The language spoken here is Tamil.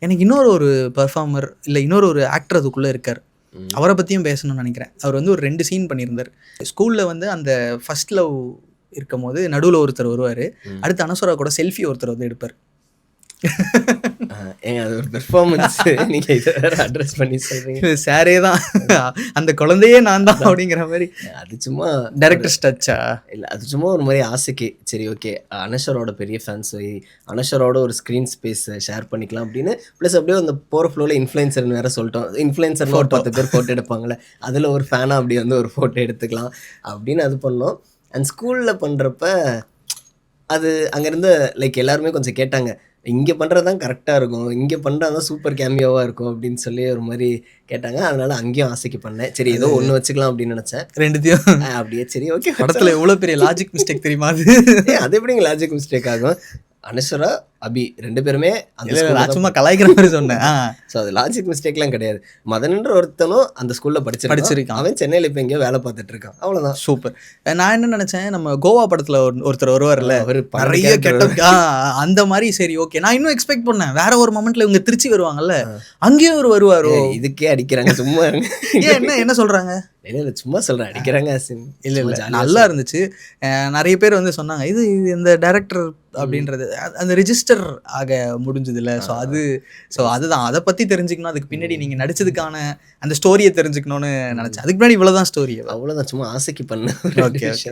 எனக்கு ஒரு பெர்ஃபார்மர் இல்லை ஒரு ஆக்டர் அதுக்குள்ளே இருக்கார். அவரை பற்றியும் பேசணும்னு நினைக்கிறேன். அவர் ஒரு 2 சீன் பண்ணியிருந்தார். ஸ்கூலில் அந்த ஃபர்ஸ்ட் லவ் இருக்கும் போது நடுவில் ஒருத்தர் வருவார். அடுத்து அனஸ்வரா கூட செல்ஃபி ஒருத்தர் எடுப்பார். ஏங்க அது ஒரு பெர்ஃபார்மன்ஸ், நீங்கள் இதை வேறு அட்ரஸ் பண்ணி சொல்கிறீங்க. சாரே தான், அந்த குழந்தையே நான் தான் அப்படிங்கிற மாதிரி. அது சும்மா டைரக்டர் டச்சா இல்லை, அது சும்மா ஒரு மாதிரி ஆசைக்கு சரி ஓகே அனஸ்வரோட பெரிய ஃபேன்ஸ், அனஸ்வரோட ஒரு ஸ்க்ரீன் ஸ்பேஸ் ஷேர் பண்ணிக்கலாம் அப்படின்னு. ப்ளஸ் அப்படியே அந்த போகிற ஃப்ளோவில் இன்ஃப்ளூயன்சர்னு வேறு சொல்லிட்டோம். இன்ஃப்ளூயன்சர்னு ஒரு 10 பேர் ஃபோட்டோ எடுப்பாங்களே, அதில் ஒரு ஃபேனாக அப்படி ஒரு ஃபோட்டோ எடுத்துக்கலாம் அப்படின்னு அது பண்ணோம். அண்ட் ஸ்கூலில் பண்ணுறப்ப அது அங்கேருந்து லைக் எல்லாருமே கொஞ்சம் கேட்டாங்க, இங்கே பண்ணுறது தான் கரெக்டாக இருக்கும், இங்கே பண்ணுறது தான் சூப்பர் கேமியோவாக இருக்கும் அப்படின்னு சொல்லி ஒரு மாதிரி கேட்டாங்க. அதனால் அங்கேயும் ஆசைக்கு பண்ணேன். சரி ஏதோ ஒன்று வச்சுக்கலாம் அப்படின்னு நினச்சேன். ரெண்டுத்தையும் அப்படியே சரி ஓகே. படத்தில் எவ்வளோ பெரிய லாஜிக் மிஸ்டேக் தெரியுமா? அது எப்படிங்க லாஜிக் மிஸ்டேக் ஆகும்? அனஸ்வரா அபி 2 பேருமே அந்த சும்மா கலாய்க்கிற மாதிரி சொன்னேன். ஸோ அது லாஜிக் மிஸ்டேக்லாம் கிடையாது. மதன்ன்ற ஒருத்தனும் அந்த ஸ்கூலில் படிச்சிருக்கான். அவன் சென்னையில் இப்போ எங்கேயோ வேலை பார்த்துட்டு இருக்கான். அவ்வளோதான். சூப்பர். நான் என்ன நினச்சேன், நம்ம கோவா படத்தில் ஒருத்தர் வருவார்ல, அவர் நிறைய கெட்ட அந்த மாதிரி. சரி ஓகே, நான் இன்னும் எக்ஸ்பெக்ட் பண்ணேன் வேற ஒரு மொமெண்ட்ல இவங்க திருச்சி வருவாங்கல்ல, அங்கேயும் ஒரு வருவாரோ. இதுக்கே அடிக்கிறாங்க சும்மா. என்ன சொல்றாங்க? இல்லை சும்மா சொல்கிறேன், அடிக்கிறாங்க. இல்லை நல்லா இருந்துச்சு. நிறைய பேர் சொன்னாங்க இது இந்த டைரக்டர் அப்படின்றது அந்த ரிஜிஸ்டர் ஆக முடிஞ்சது இல்லை. ஸோ அதுதான், அதை பற்றி தெரிஞ்சுக்கணும். அதுக்கு பின்னாடி நீங்கள் நடிச்சதுக்கான அந்த ஸ்டோரியை தெரிஞ்சுக்கணும்னு நினச்சேன். அதுக்கு முன்னாடி இவ்வளோதான் ஸ்டோரி. அவ்வளோதான், சும்மா ஆசைக்கு பண்ண. ஓகே.